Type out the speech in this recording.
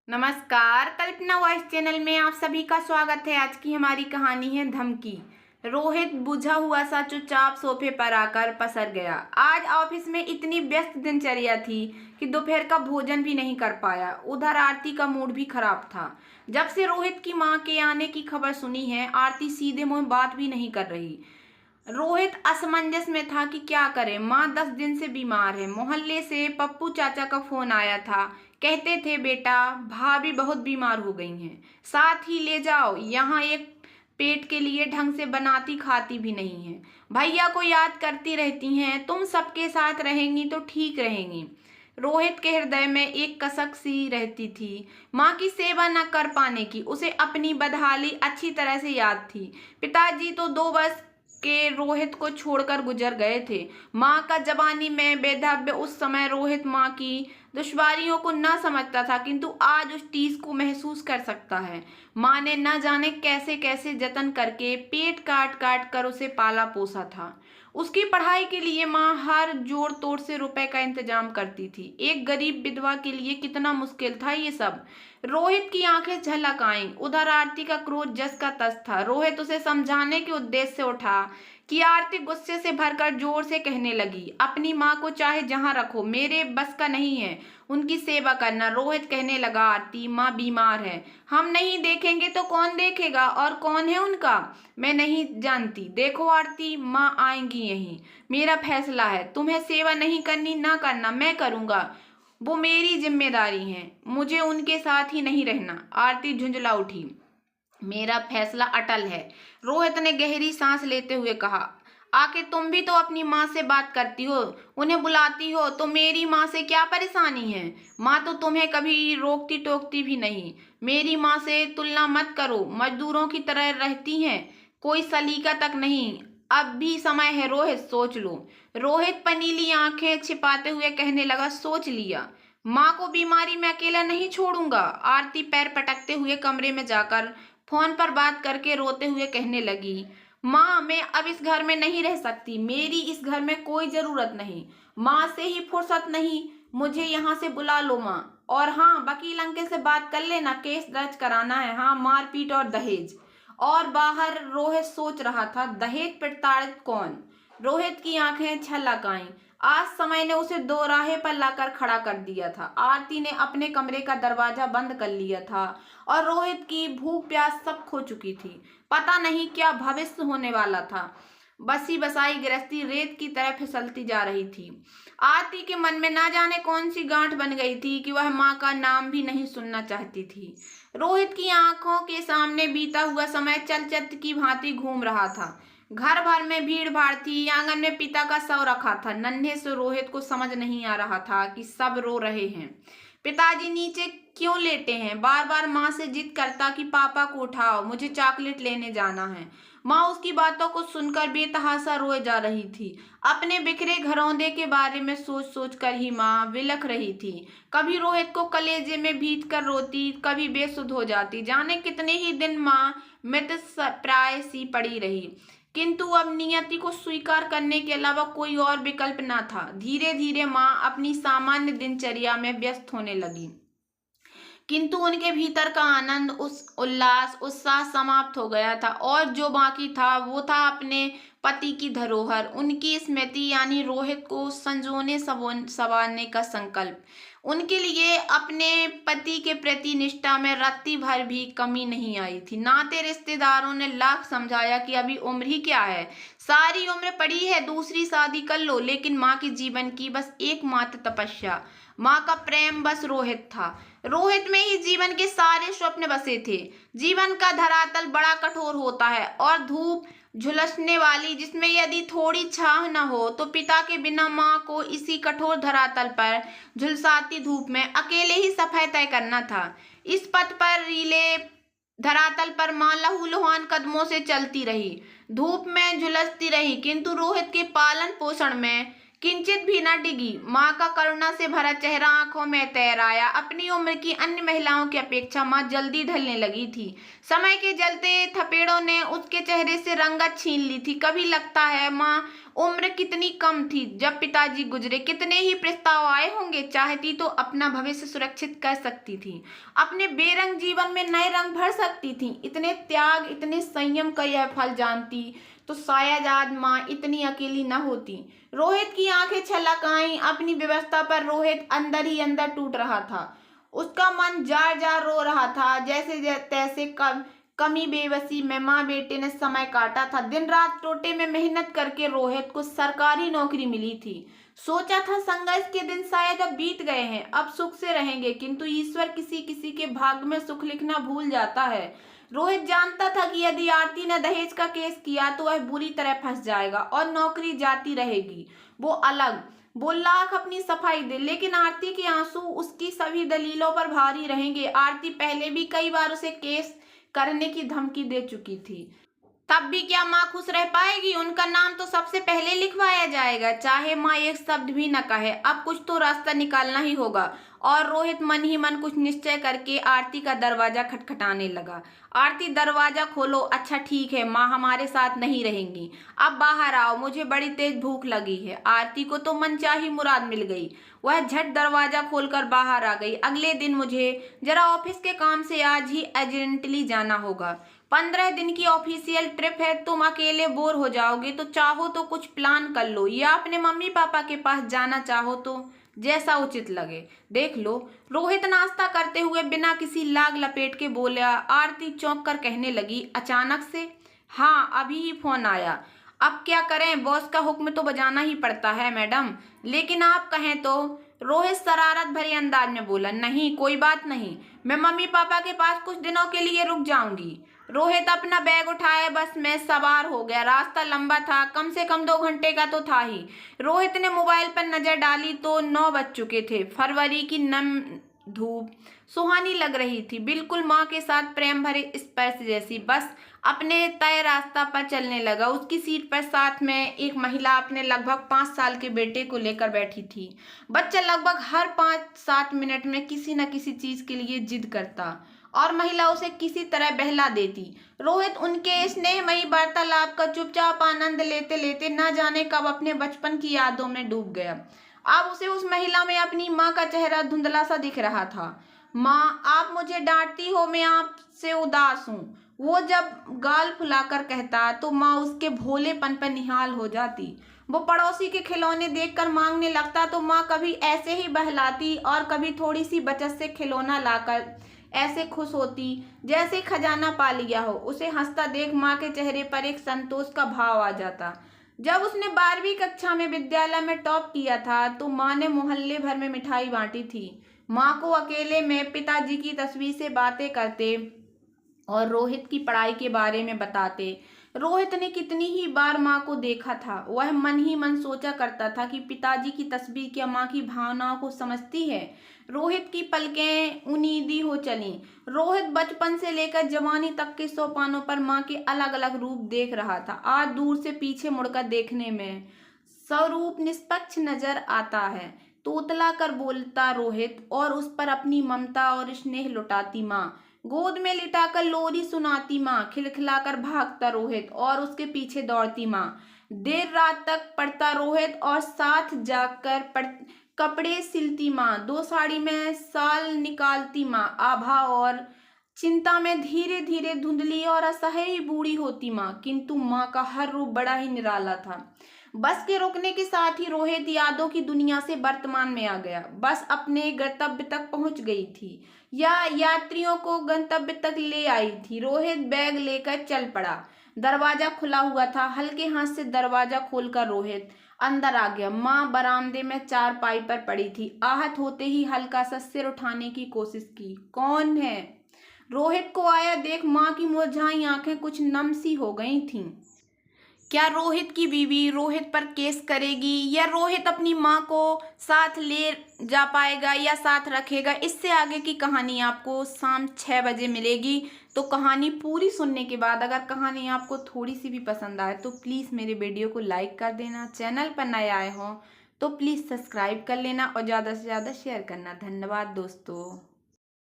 नमस्कार। कल्पना voice channel में आप सभी का स्वागत है। आज की हमारी कहानी है धमकी। रोहित बुझा हुआ सा चुपचाप सोफे पर आकर पसर गया। आज ऑफिस में इतनी व्यस्त दिनचर्या थी कि दोपहर का भोजन भी नहीं कर पाया। उधर आरती का मूड भी खराब था। जब से रोहित की मां के आने की खबर सुनी है, आरती सीधे मुंह बात भी नहीं कर रही। रोहित असमंजस में था कि क्या करे। माँ 10 दिन से बीमार है। मोहल्ले से पप्पू चाचा का फोन आया था। कहते थे बेटा भाभी बहुत बीमार हो गई हैं, साथ ही ले जाओ। यहाँ एक पेट के लिए ढंग से बनाती खाती भी नहीं है। भैया को याद करती रहती हैं। तुम सबके साथ रहेंगी तो ठीक रहेंगी। रोहित के हृदय में एक कसक सी रहती थी। माँ की सेवा न कर पाने की उसे अपनी बदहाली अच्छी तरह से याद थी। पिताजी तो 2 वर्ष के रोहित को छोड़कर गुजर गए थे। माँ का जवानी में वैधव्य। उस समय रोहित माँ की दुश्वारियों को न समझता था, किंतु आज उस टीस को महसूस कर सकता है। माँ ने न जाने कैसे कैसे जतन करके पेट काट काट कर उसे पाला पोसा था। उसकी पढ़ाई के लिए माँ हर जोड़ तोड़ से रुपए का इंतजाम करती थी। एक गरीब विधवा के लिए कितना मुश्किल था ये सब। रोहित की आंखें झलक आईं। उधर आरती का क्रोध जस का तस था। रोहित उसे समझाने के उद्देश्य से उठा कि आरती गुस्से से भरकर जोर से कहने लगी, अपनी माँ को चाहे जहां रखो, मेरे बस का नहीं है उनकी सेवा करना। रोहित कहने लगा, आरती माँ बीमार है, हम नहीं देखेंगे तो कौन देखेगा? और कौन है उनका? मैं नहीं जानती। देखो आरती, माँ आएंगी यहीं। मेरा फैसला है। तुम्हें सेवा नहीं करनी ना करना, मैं करूंगा। वो मेरी जिम्मेदारी है। मुझे उनके साथ ही नहीं रहना। आरती झुंझला उठी। मेरा फैसला अटल है। रोहित ने गहरी सांस लेते हुए कहा। आखिर तुम भी तो अपनी माँ से बात करती हो, उन्हें बुलाती हो, तो मेरी माँ से क्या परेशानी है? माँ तो तुम्हें कभी रोकती टोकती भी नहीं। मेरी माँ से तुलना मत करो। मजदूरों की तरह रहती हैं, कोई सलीका तक नहीं। अब भी समय है रोहित, सोच लो। रोहित पनीली आंखें छिपाते हुए कहने लगा, सोच लिया। माँ को बीमारी में अकेला नहीं छोड़ूंगा। आरती पैर पटकते हुए कमरे में जाकर फोन पर बात करके रोते हुए कहने लगी, माँ मैं अब इस घर में नहीं रह सकती। मेरी इस घर में कोई जरूरत नहीं। माँ से ही फुर्सत नहीं। मुझे यहाँ से बुला लो माँ। और हाँ, वकील अंकल से बात कर लेना, केस दर्ज कराना है। हाँ, मारपीट और दहेज। और बाहर रोहित सोच रहा था, दहेज प्रताड़ित कौन? रोहित की आंखें छलक आईं। आज समय ने उसे दोराहे पर लाकर खड़ा कर दिया था। आरती ने अपने कमरे का दरवाजा बंद कर लिया था और रोहित की भूख प्यास सब खो चुकी थी। पता नहीं क्या भविष्य होने वाला था। बसी बसाई गृहस्थी रेत की तरह फिसलती जा रही थी। आरती के मन में ना जाने कौन सी गांठ बन गई थी कि वह माँ का नाम भी नहीं सुनना चाहती थी। रोहित की आंखों के सामने बीता हुआ समय चलचित्र की भांति घूम रहा था। घर भर में भीड़ भाड़ थी। आंगन में पिता का शव रखा था। नन्हे से रोहित को समझ नहीं आ रहा था कि सब रो रहे हैं। पिताजी नीचे क्यों लेटे हैं? बार बार माँ से जिद करता कि पापा को उठाओ, मुझे चॉकलेट लेने जाना है। माँ उसकी बातों को सुनकर बेतहासा रोए जा रही थी। अपने बिखरे घरौंदे के बारे में सोच सोच कर ही माँ विलख रही थी। कभी रोहित को कलेजे में भींच कर रोती, कभी बेसुध हो जाती। जाने कितने ही दिन माँ मृत प्राय सी पड़ी रही, किंतु अब नियति को स्वीकार करने के अलावा कोई और विकल्प न था। धीरे धीरे माँ अपनी सामान्य दिनचर्या में व्यस्त होने लगी, किंतु उनके भीतर का आनंद, उस उल्लास उत्साह समाप्त हो गया था। और जो बाकी था वो था अपने पति की धरोहर, उनकी स्मृति, यानी रोहित को संजोने संवारने का संकल्प। उनके लिए अपने पति के प्रति निष्ठा में रत्ती भर भी कमी नहीं आई थी। नाते रिश्तेदारों ने लाख समझाया कि अभी उम्र ही क्या है, सारी उम्र पड़ी है, दूसरी शादी कर लो। लेकिन माँ के जीवन की बस एकमात्र तपस्या, माँ का प्रेम बस रोहित था। रोहित में ही जीवन के सारे स्वप्न बसे थे। जीवन का धरातल बड़ा कठोर होता है और धूप झुलसने वाली, जिसमें यदि थोड़ी छाह न हो तो पिता के बिना माँ को इसी कठोर धरातल पर झुलसाती धूप में अकेले ही सफर तय करना था। इस पथ पर रीले धरातल पर माँ लहूलुहान कदमों से चलती रही, धूप में झुलसती रही, किंतु रोहित के पालन पोषण में किंचित भी न डिगी। माँ का करुणा से भरा चेहरा आंखों में तैर आया। अपनी उम्र की अन्य महिलाओं की अपेक्षा माँ जल्दी ढलने लगी थी। समय के जलते थपेड़ों ने उसके चेहरे से रंगत छीन ली थी। कभी लगता है माँ उम्र कितनी कम थी जब पिताजी गुजरे। कितने ही प्रस्ताव आए होंगे, चाहती तो अपना भविष्य सुरक्षित कर सकती थी, अपने बेरंग जीवन में नए रंग भर सकती थी। इतने त्याग, इतने संयम का यह फल जानती तो शायद आज माँ इतनी अकेली न होती। रोहित की आंखें छलक आईं। अपनी व्यवस्था पर रोहित अंदर ही अंदर टूट रहा था। उसका मन जार जार रो रहा था। जैसे तैसे कमी बेबसी में माँ बेटे ने समय काटा था। दिन रात टोटे में मेहनत करके रोहित को सरकारी नौकरी मिली थी। सोचा था संघर्ष के दिन शायद अब बीत गए हैं, अब सुख से रहेंगे, किंतु ईश्वर किसी किसी के भाग्य में सुख लिखना भूल जाता है। रोहित जानता था कि यदि आरती ने दहेज का केस किया तो वह बुरी तरह फंस जाएगा और नौकरी जाती रहेगी। वो अलग, वो लाख अपनी सफाई दे, लेकिन आरती के आंसू उसकी सभी दलीलों पर भारी रहेंगे। आरती पहले भी कई बार उसे केस करने की धमकी दे चुकी थी। तब भी क्या माँ खुश रह पाएगी? उनका नाम तो सबसे पहले लिखवाया जाएगा, चाहे माँ एक शब्द भी न कहे। अब कुछ तो रास्ता निकालना ही होगा। और रोहित मन ही मन कुछ निश्चय करके आरती का दरवाजा खटखटाने लगा। आरती, दरवाजा खोलो। अच्छा ठीक है, माँ हमारे साथ नहीं रहेंगी। अब बाहर आओ, मुझे बड़ी तेज भूख लगी है। आरती को तो मनचाही मुराद मिल गई। वह झट दरवाजा खोलकर बाहर आ गई। अगले दिन मुझे जरा ऑफिस के काम से आज ही अर्जेंटली जाना होगा। 15 दिन की ऑफिशियल ट्रिप है। तुम अकेले बोर हो जाओगे तो चाहो तो कुछ प्लान कर लो, या अपने मम्मी पापा के पास जाना चाहो तो जैसा उचित लगे देख लो। रोहित नाश्ता करते हुए बिना किसी लाग लपेट के बोला। आरती चौंक कर कहने लगी, अचानक से? हाँ, अभी ही फोन आया। अब क्या करें, बॉस का हुक्म तो बजाना ही पड़ता है मैडम। लेकिन आप कहें तो? रोहित शरारत भरे अंदाज में बोला। नहीं, कोई बात नहीं, मैं मम्मी पापा के पास कुछ दिनों के लिए रुक जाऊंगी। रोहित अपना बैग उठाए बस में सवार हो गया। रास्ता लंबा था, कम से कम 2 घंटे का तो था ही। रोहित ने मोबाइल पर नजर डाली तो 9 बज चुके थे। फरवरी की नम धूप सुहानी लग रही थी, बिल्कुल माँ के साथ प्रेम भरे स्पर्श जैसी। बस अपने तय रास्ता पर चलने लगा। उसकी सीट पर साथ में एक महिला अपने लगभग 5 साल के बेटे को लेकर बैठी थी। बच्चा लगभग हर 5-7 मिनट में किसी न किसी चीज के लिए जिद करता और महिला उसे किसी तरह बहला देती। रोहित उनके स्नेहमयी वार्तालाप का चुपचाप आनंद लेते लेते न जाने कब अपने बचपन की यादों में डूब गया। अब उसे उस महिला में अपनी माँ का चेहरा धुंधला सा दिख रहा था। माँ, आप मुझे डांटती हो, मैं आपसे उदास हूँ। वो जब गाल फुलाकर कहता तो माँ उसके भोलेपन पर निहाल हो जाती। वो पड़ोसी के खिलौने देखकर मांगने लगता तो माँ कभी ऐसे ही बहलाती और कभी थोड़ी सी बचत से खिलौना लाकर ऐसे खुश होती जैसे खजाना पा लिया हो। उसे हंसता देख माँ के चेहरे पर एक संतोष का भाव आ जाता। जब उसने 12वीं कक्षा में विद्यालय में टॉप किया था तो माँ ने मोहल्ले भर में मिठाई बांटी थी। माँ को अकेले में पिताजी की तस्वीर से बातें करते और रोहित की पढ़ाई के बारे में बताते। रोहित ने कितनी ही बार माँ को देखा था। वह मन ही मन सोचा करता था कि पिताजी की तस्वीर क्या माँ की भावनाओं को समझती है। रोहित की पलकें उनीदी हो चलीं। रोहित बचपन से लेकर जवानी तक के सोपानों पर माँ के अलग अलग रूप देख रहा था। आज दूर से पीछे मुड़कर देखने में स्वरूप निष्पक्ष नजर आता है। तोतला कर बोलता रोहित और उस पर अपनी ममता और स्नेह लुटाती माँ। गोद में लिटाकर लोरी सुनाती माँ। खिलखिलाकर भागता रोहित और उसके पीछे दौड़ती माँ। देर रात तक पढ़ता रोहित और साथ जाकर कपड़े सिलती माँ। 2 साड़ी में साल निकालती माँ। आभा और चिंता में धीरे धीरे धुंधली और असह्य बूढ़ी होती माँ। किंतु माँ का हर रूप बड़ा ही निराला था। बस के रुकने के साथ ही रोहित यादों की दुनिया से वर्तमान में आ गया। बस अपने गंतव्य तक पहुंच गई थी या यात्रियों को गंतव्य तक ले आई थी। रोहित बैग लेकर चल पड़ा। दरवाजा खुला हुआ था। हल्के हाथ से दरवाजा खोलकर रोहित अंदर आ गया। माँ बरामदे में चारपाई पर पड़ी थी। आहत होते ही हल्का सा सिर उठाने की कोशिश की। कौन है? रोहित को आया देख माँ की मुरझाई आंखें कुछ नम सी हो गई थीं। क्या रोहित की बीवी रोहित पर केस करेगी या रोहित अपनी माँ को साथ ले जा पाएगा या साथ रखेगा? इससे आगे की कहानी आपको शाम 6 बजे मिलेगी। तो कहानी पूरी सुनने के बाद अगर कहानी आपको थोड़ी सी भी पसंद आए तो प्लीज़ मेरे वीडियो को लाइक कर देना। चैनल पर नए आए हों तो प्लीज़ सब्सक्राइब कर लेना और ज़्यादा से ज़्यादा शेयर करना। धन्यवाद दोस्तों।